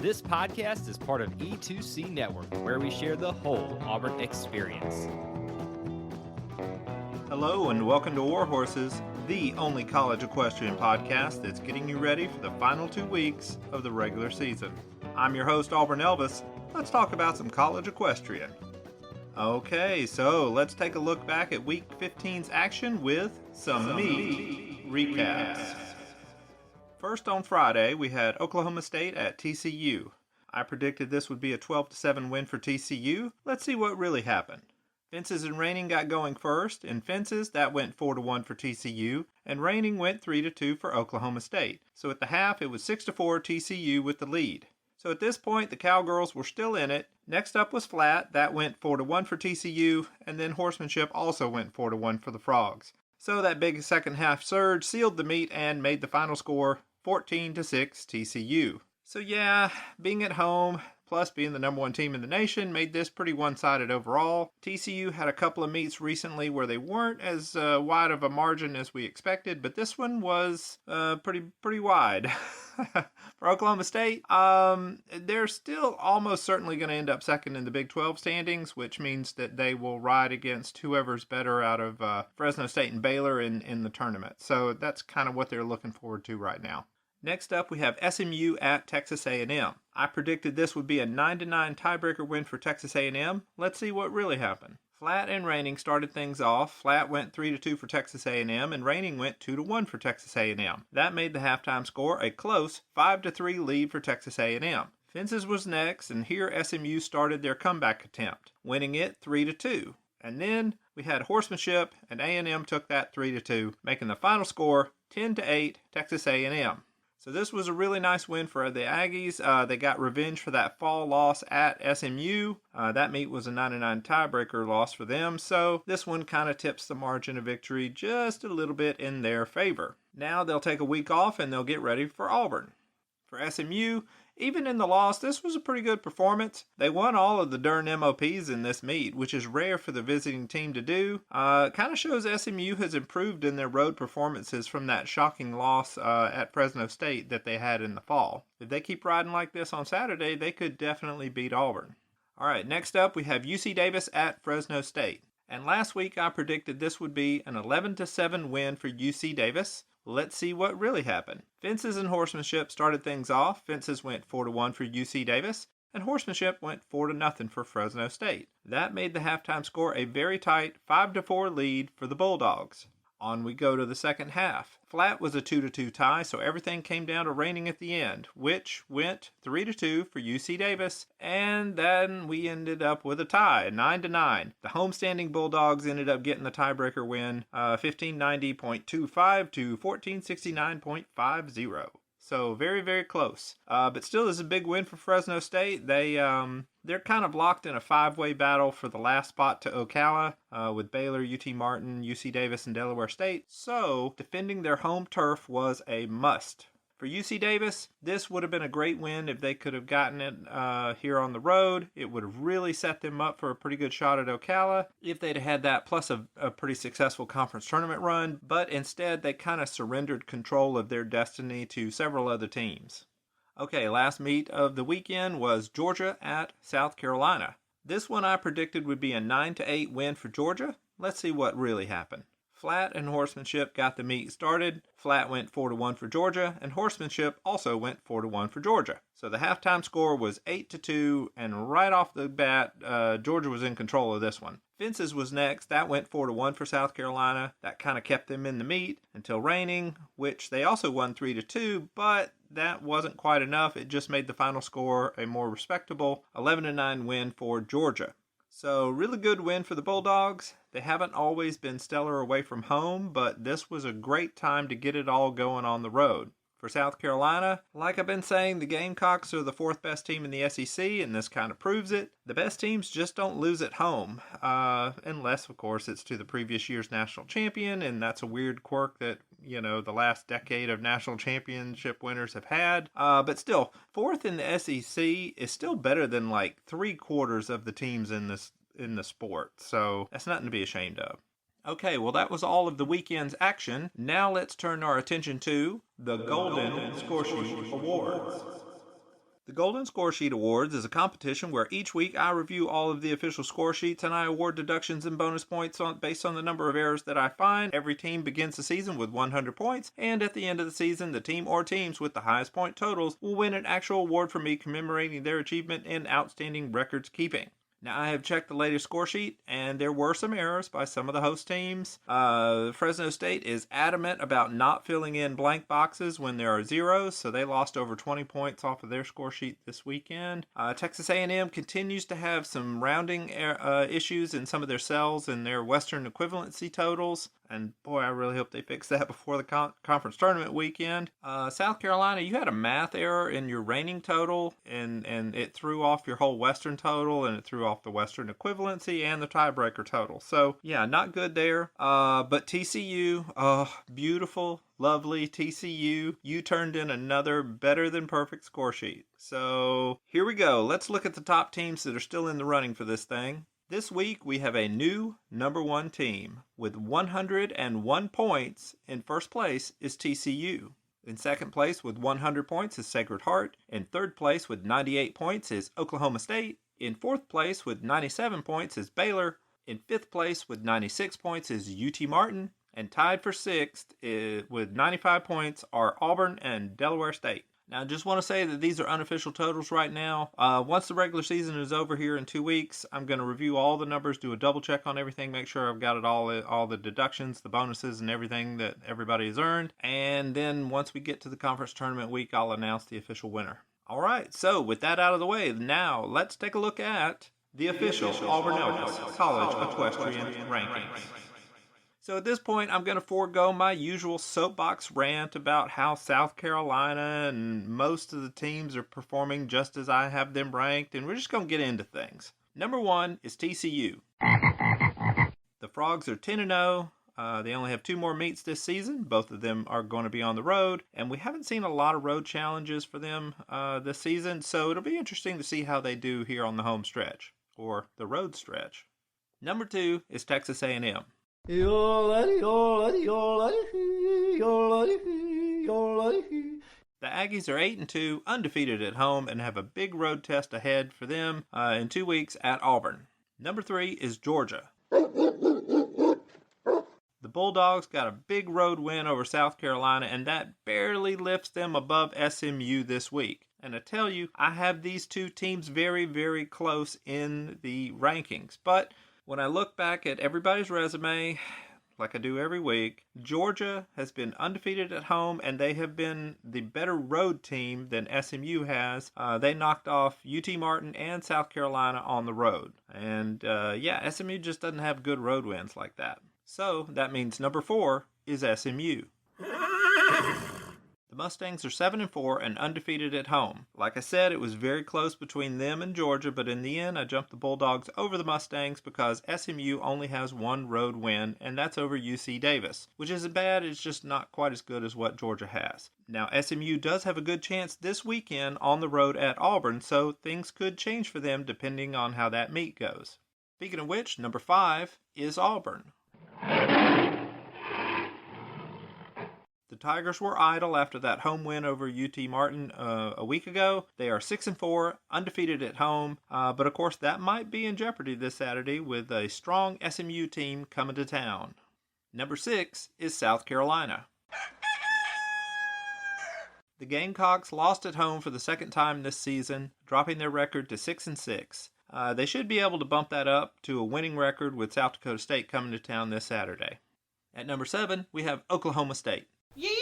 This podcast is part of E2C Network, where we share the whole Auburn experience. Hello and welcome to War Horses, the only college equestrian podcast that's getting you ready for the final 2 weeks of the regular season. I'm your host, Auburn Elvis. Let's talk about some college equestrian. Okay, so let's take a look back at Week 15's action with some meat recaps. First on Friday, we had Oklahoma State at TCU. I predicted this would be a 12-7 win for TCU. Let's see what really happened. Fences and reining got going first. In fences, that went 4-1 for TCU, and reining went 3-2 for Oklahoma State. So at the half, it was 6-4 TCU with the lead. So at this point, the Cowgirls were still in it. Next up was flat. That went 4-1 for TCU, and then horsemanship also went 4-1 for the Frogs. So that big second half surge sealed the meet and made the final score 14-6 TCU. So yeah, being at home, plus being the number one team in the nation, made this pretty one-sided overall. TCU had a couple of meets recently where they weren't as wide of a margin as we expected, but this one was pretty wide. For Oklahoma State, they're still almost certainly going to end up second in the Big 12 standings, which means that they will ride against whoever's better out of Fresno State and Baylor in the tournament. So that's kind of what they're looking forward to right now. Next up, we have SMU at Texas A&M. I predicted this would be a 9-9 tiebreaker win for Texas A&M. Let's see what really happened. Flat and reining started things off. Flat went 3-2 for Texas A&M, and reining went 2-1 for Texas A&M. That made the halftime score a close 5-3 lead for Texas A&M. Fences was next, and here SMU started their comeback attempt, winning it 3-2. And then we had horsemanship, and A&M took that 3-2, making the final score 10-8 Texas A&M. So this was a really nice win for the Aggies. They got revenge for that fall loss at SMU. That meet was a 9-9 tiebreaker loss for them, so this one kind of tips the margin of victory just a little bit in their favor. Now they'll take a week off and they'll get ready for Auburn. For SMU, even in the loss, this was a pretty good performance. They won all of the darn MOPs in this meet, which is rare for the visiting team to do. Kind of shows SMU has improved in their road performances from that shocking loss at Fresno State that they had in the fall. If they keep riding like this on Saturday, they could definitely beat Auburn. All right, next up we have UC Davis at Fresno State. And last week I predicted this would be an 11-7 win for UC Davis. Let's see what really happened. Fences and horsemanship started things off. Fences went 4-1 for UC Davis, and horsemanship went 4-0 for Fresno State. That made the halftime score a very tight 5-4 lead for the Bulldogs. On we go to the second half. Flat was a 2-2 tie, so everything came down to reining at the end, which went 3-2 for UC Davis, and then we ended up with a tie, 9-9. The homestanding Bulldogs ended up getting the tiebreaker win, 1590.25 to 1469.50. So very, very close. But still, this is a big win for Fresno State. They're kind of locked in a 5-way battle for the last spot to Ocala with Baylor, UT Martin, UC Davis, and Delaware State. So defending their home turf was a must. For UC Davis, this would have been a great win if they could have gotten it here on the road. It would have really set them up for a pretty good shot at Ocala if they'd had that, plus a pretty successful conference tournament run. But instead, they kind of surrendered control of their destiny to several other teams. Okay, last meet of the weekend was Georgia at South Carolina. This one I predicted would be a 9-8 win for Georgia. Let's see what really happened. Flat and horsemanship got the meet started. Flat went 4-1 for Georgia, and horsemanship also went 4-1 for Georgia. So the halftime score was 8-2, and right off the bat, Georgia was in control of this one. Fences was next. That went 4-1 for South Carolina. That kind of kept them in the meet until reining, which they also won 3-2, but that wasn't quite enough. It just made the final score a more respectable 11-9 win for Georgia. So really good win for the Bulldogs. They haven't always been stellar away from home, but this was a great time to get it all going on the road. For South Carolina, like I've been saying, the Gamecocks are the fourth best team in the SEC, and this kind of proves it. The best teams just don't lose at home, unless, of course, it's to the previous year's national champion, and that's a weird quirk that, the last decade of national championship winners have had. But still, fourth in the SEC is still better than like 3/4 of the teams in the sport, so that's nothing to be ashamed of. Okay, well that was all of the weekend's action. Now let's turn our attention to the Golden Scoresheet Awards. The Golden Score Sheet Awards is a competition where each week I review all of the official score sheets and I award deductions and bonus points based on the number of errors that I find. Every team begins the season with 100 points, and at the end of the season, the team or teams with the highest point totals will win an actual award from me commemorating their achievement in outstanding records keeping. Now, I have checked the latest score sheet, and there were some errors by some of the host teams. Fresno State is adamant about not filling in blank boxes when there are zeros, so they lost over 20 points off of their score sheet this weekend. Texas A&M continues to have some rounding issues in some of their cells and their Western equivalency totals. And boy, I really hope they fix that before the conference tournament weekend. South Carolina, you had a math error in your reigning total, and it threw off your whole Western total, and it threw off the Western equivalency and the tiebreaker total. So, yeah, not good there. But TCU, beautiful, lovely TCU. You turned in another better than perfect score sheet. So, here we go. Let's look at the top teams that are still in the running for this thing. This week, we have a new number one team. With 101 points, in first place is TCU. In second place with 100 points is Sacred Heart. In third place with 98 points is Oklahoma State. In fourth place with 97 points is Baylor. In fifth place with 96 points is UT Martin. And tied for sixth with 95 points are Auburn and Delaware State. Now, I just want to say that these are unofficial totals right now. Once the regular season is over here in 2 weeks, I'm going to review all the numbers, do a double check on everything, make sure I've got it all the deductions, the bonuses, and everything that everybody has earned. And then once we get to the conference tournament week, I'll announce the official winner. All right, so with that out of the way, now let's take a look at the official Auburn Elvis College Equestrian Rankings. So at this point, I'm going to forego my usual soapbox rant about how South Carolina and most of the teams are performing just as I have them ranked, and we're just going to get into things. Number one is TCU. The Frogs are 10-0. They only have 2 more meets this season. Both of them are going to be on the road, and we haven't seen a lot of road challenges for them this season, so it'll be interesting to see how they do here on the home stretch, or the road stretch. Number 2 is Texas A&M. The Aggies are 8-2, undefeated at home, and have a big road test ahead for them in 2 weeks at Auburn. Number 3 is Georgia. The Bulldogs got a big road win over South Carolina, and that barely lifts them above SMU this week. And I tell you, I have these two teams very, very close in the rankings. But when I look back at everybody's resume, like I do every week, Georgia has been undefeated at home, and they have been the better road team than SMU has. They knocked off UT Martin and South Carolina on the road. And SMU just doesn't have good road wins like that. So that means number 4 is SMU. The Mustangs are 7-4 and undefeated at home. Like I said, it was very close between them and Georgia, but in the end, I jumped the Bulldogs over the Mustangs because SMU only has 1 road win, and that's over UC Davis, which isn't bad, it's just not quite as good as what Georgia has. Now, SMU does have a good chance this weekend on the road at Auburn, so things could change for them depending on how that meet goes. Speaking of which, number 5 is Auburn. The Tigers were idle after that home win over UT Martin a week ago. They are 6-4, undefeated at home, but of course that might be in jeopardy this Saturday with a strong SMU team coming to town. Number 6 is South Carolina. The Gamecocks lost at home for the second time this season, dropping their record to 6-6. They should be able to bump that up to a winning record with South Dakota State coming to town this Saturday. At number 7, we have Oklahoma State. Yeehaw!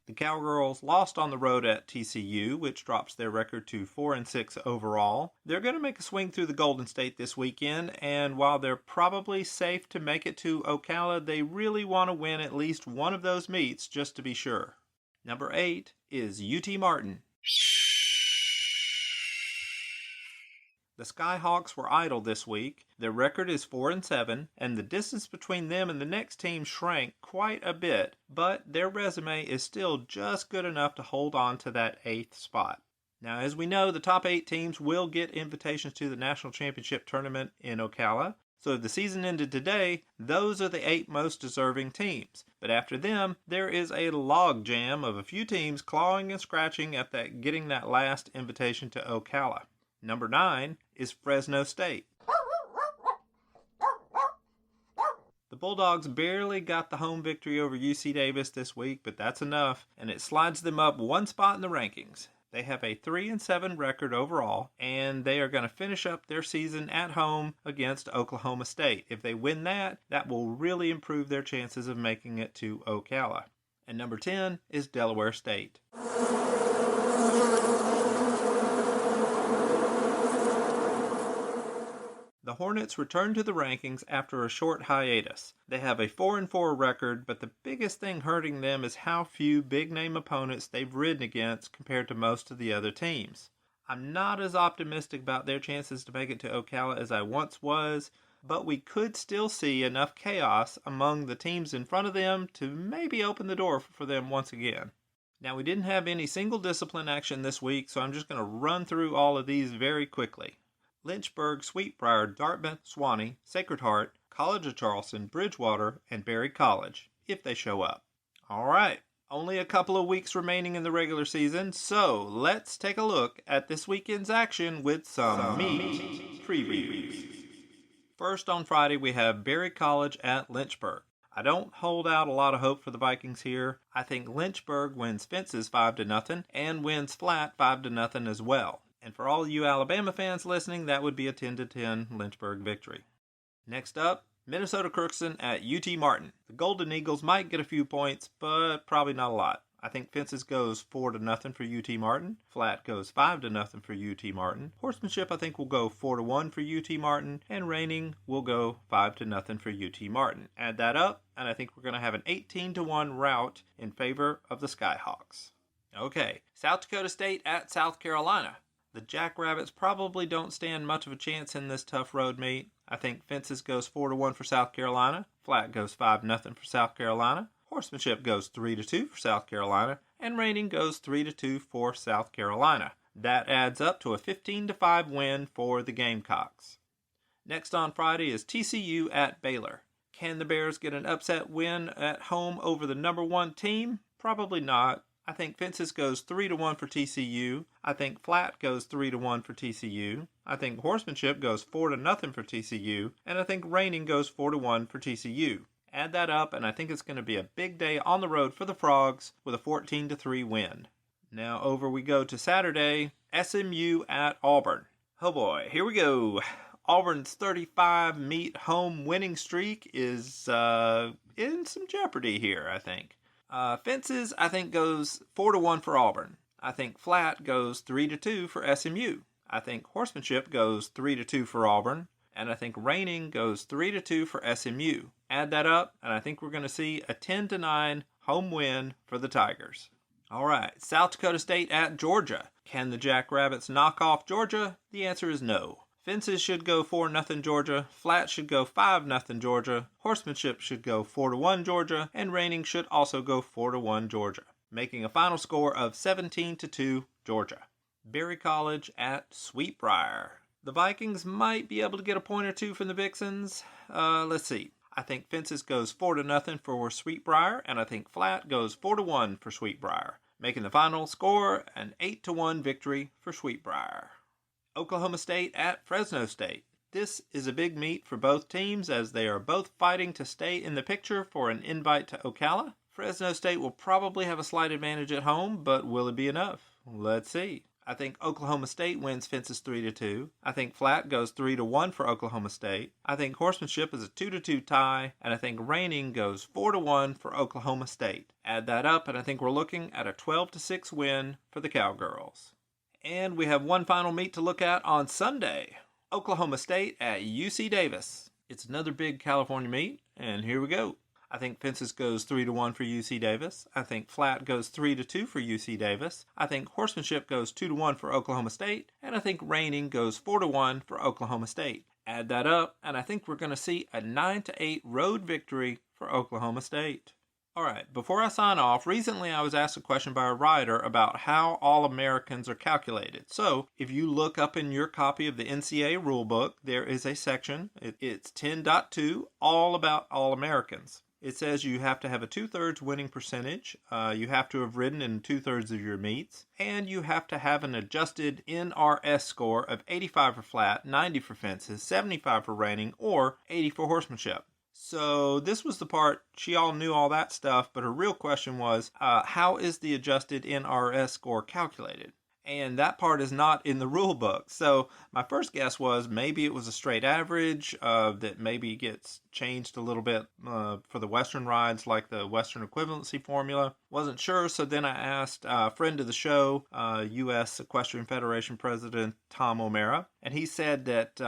The Cowgirls lost on the road at TCU, which drops their record to 4-6 overall. They're going to make a swing through the Golden State this weekend, and while they're probably safe to make it to Ocala, they really want to win at least one of those meets just to be sure. Number 8 is UT Martin. The Skyhawks were idle this week. Their record is 4-7, and the distance between them and the next team shrank quite a bit, but their resume is still just good enough to hold on to that 8th spot. Now, as we know, the top 8 teams will get invitations to the National Championship Tournament in Ocala. So if the season ended today, those are the 8 most deserving teams. But after them, there is a log jam of a few teams clawing and scratching at getting that last invitation to Ocala. Number 9 is Fresno State. The Bulldogs barely got the home victory over UC Davis this week, but that's enough, and it slides them up one spot in the rankings. They have a 3-7 record overall, and they are going to finish up their season at home against Oklahoma State. If they win that, that will really improve their chances of making it to Ocala. And number 10 is Delaware State. The Hornets return to the rankings after a short hiatus. They have a 4-4 record, but the biggest thing hurting them is how few big-name opponents they've ridden against compared to most of the other teams. I'm not as optimistic about their chances to make it to Ocala as I once was, but we could still see enough chaos among the teams in front of them to maybe open the door for them once again. Now, we didn't have any single discipline action this week, so I'm just going to run through all of these very quickly. Lynchburg, Sweetbriar, Dartmouth, Swanee, Sacred Heart, College of Charleston, Bridgewater, and Berry College, if they show up. All right, only a couple of weeks remaining in the regular season, so let's take a look at this weekend's action with some meat previews. First on Friday, we have Berry College at Lynchburg. I don't hold out a lot of hope for the Vikings here. I think Lynchburg wins fences 5-0 and wins flat 5-0 as well. And for all you Alabama fans listening, that would be a 10-10 Lynchburg victory. Next up, Minnesota Crookston at UT Martin. The Golden Eagles might get a few points, but probably not a lot. I think fences goes 4-0 for UT Martin. Flat goes 5-0 for UT Martin. Horsemanship, I think, will go 4-1 for UT Martin. And reining will go 5-0 for UT Martin. Add that up, and I think we're going to have an 18-1 rout in favor of the Skyhawks. Okay, South Dakota State at South Carolina. The Jackrabbits probably don't stand much of a chance in this tough road meet. I think fences goes 4-1 for South Carolina. Flat goes 5-0 for South Carolina. Horsemanship goes 3-2 for South Carolina. And reining goes 3-2 for South Carolina. That adds up to a 15-5 win for the Gamecocks. Next on Friday is TCU at Baylor. Can the Bears get an upset win at home over the number 1 team? Probably not. I think fences goes 3-1 for TCU. I think flat goes 3-1 for TCU. I think horsemanship goes 4-0 for TCU. And I think reining goes 4-1 for TCU. Add that up, and I think it's going to be a big day on the road for the Frogs with a 14-3 win. Now over we go to Saturday, SMU at Auburn. Oh boy, here we go. Auburn's 35-meet home winning streak is in some jeopardy here, I think. Fences, I think, goes 4-1 for Auburn. I think flat goes 3-2 for SMU. I think horsemanship goes 3-2 for Auburn. And I think reining goes 3-2 for SMU. Add that up, and I think we're going to see a 10-9 home win for the Tigers. All right, South Dakota State at Georgia. Can the Jackrabbits knock off Georgia? The answer is no. Fences should go 4-0 Georgia, flat should go 5-0 Georgia, horsemanship should go 4-1 Georgia, and reining should also go 4-1 Georgia, making a final score of 17-2 Georgia. Berry College at Sweetbriar. The Vikings might be able to get a point or two from the Vixens. Let's see. I think fences goes 4-0 for Sweetbriar, and I think flat goes 4-1 for Sweetbriar, making the final score an 8-1 victory for Sweetbriar. Oklahoma State at Fresno State. This is a big meet for both teams as they are both fighting to stay in the picture for an invite to Ocala. Fresno State will probably have a slight advantage at home, but will it be enough? Let's see. I think Oklahoma State wins fences 3-2. I think flat goes 3-1 for Oklahoma State. I think horsemanship is a 2-2 tie, and I think reining goes 4-1 for Oklahoma State. Add that up, and I think we're looking at a 12-6 win for the Cowgirls. And we have one final meet to look at on Sunday. Oklahoma State at UC Davis. It's another big California meet, and here we go. I think fences goes 3-1 for UC Davis. I think flat goes 3-2 for UC Davis. I think horsemanship goes 2-1 for Oklahoma State. And I think reining goes 4-1 for Oklahoma State. Add that up, and I think we're going to see a 9-8 road victory for Oklahoma State. All right, before I sign off, recently I was asked a question by a writer about how All-Americans are calculated. So, if you look up in your copy of the NCEA rulebook, there is a section, it's 10.2, all about All-Americans. It says you have to have a 2/3 winning percentage, you have to have ridden in 2/3 of your meets, and you have to have an adjusted NRS score of 85 for flat, 90 for fences, 75 for reining, or 80 for horsemanship. So this was the part, she all knew all that stuff, but her real question was, how is the adjusted NRS score calculated? And that part is not in the rule book. So my first guess was maybe it was a straight average that maybe gets changed a little bit for the Western rides, like the Western equivalency formula. Wasn't sure, so then I asked a friend of the show, U.S. Equestrian Federation President Tom O'Mara, and he said that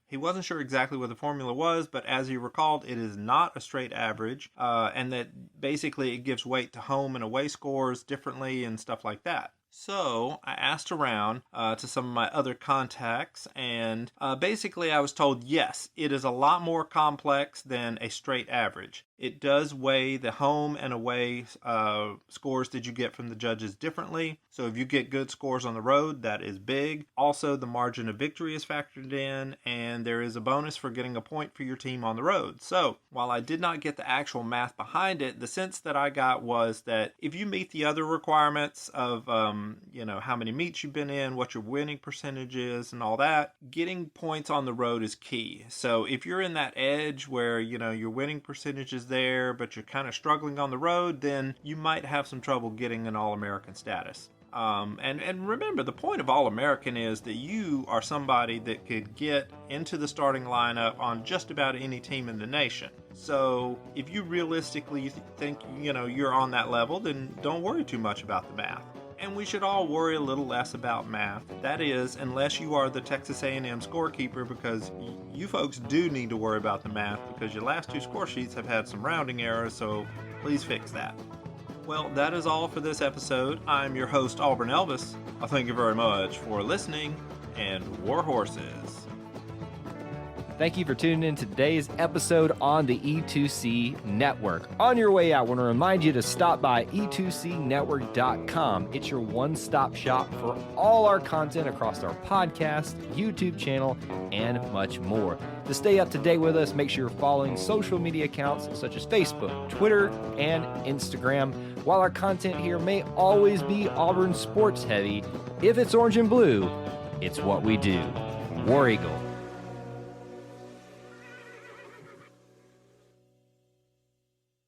he wasn't sure exactly what the formula was, but as he recalled, it is not a straight average, and that basically it gives weight to home and away scores differently and stuff like that. So I asked around to some of my other contacts, and basically I was told, yes, it is a lot more complex than a straight average. It does weigh the home and away scores that you get from the judges differently. So if you get good scores on the road, that is big. Also, the margin of victory is factored in, and there is a bonus for getting a point for your team on the road. So while I did not get the actual math behind it, the sense that I got was that if you meet the other requirements of, how many meets you've been in, what your winning percentage is, and all that, getting points on the road is key. So if you're in that edge where, your winning percentage is there, but you're kind of struggling on the road, then you might have some trouble getting an All-American status. And remember, the point of All-American is that you are somebody that could get into the starting lineup on just about any team in the nation. So if you realistically think, you're on that level, then don't worry too much about the math. And we should all worry a little less about math. That is, unless you are the Texas A&M scorekeeper, because you folks do need to worry about the math because your last two score sheets have had some rounding errors, so please fix that. Well, that is all for this episode. I'm your host, Auburn Elvis. I thank you very much for listening, and war horses. Thank you for tuning in to today's episode on the E2C Network. On your way out, I want to remind you to stop by e2cnetwork.com. It's your one-stop shop for all our content across our podcast, YouTube channel, and much more. To stay up to date with us, make sure you're following social media accounts such as Facebook, Twitter, and Instagram. While our content here may always be Auburn sports heavy, if it's orange and blue, it's what we do. War Eagle.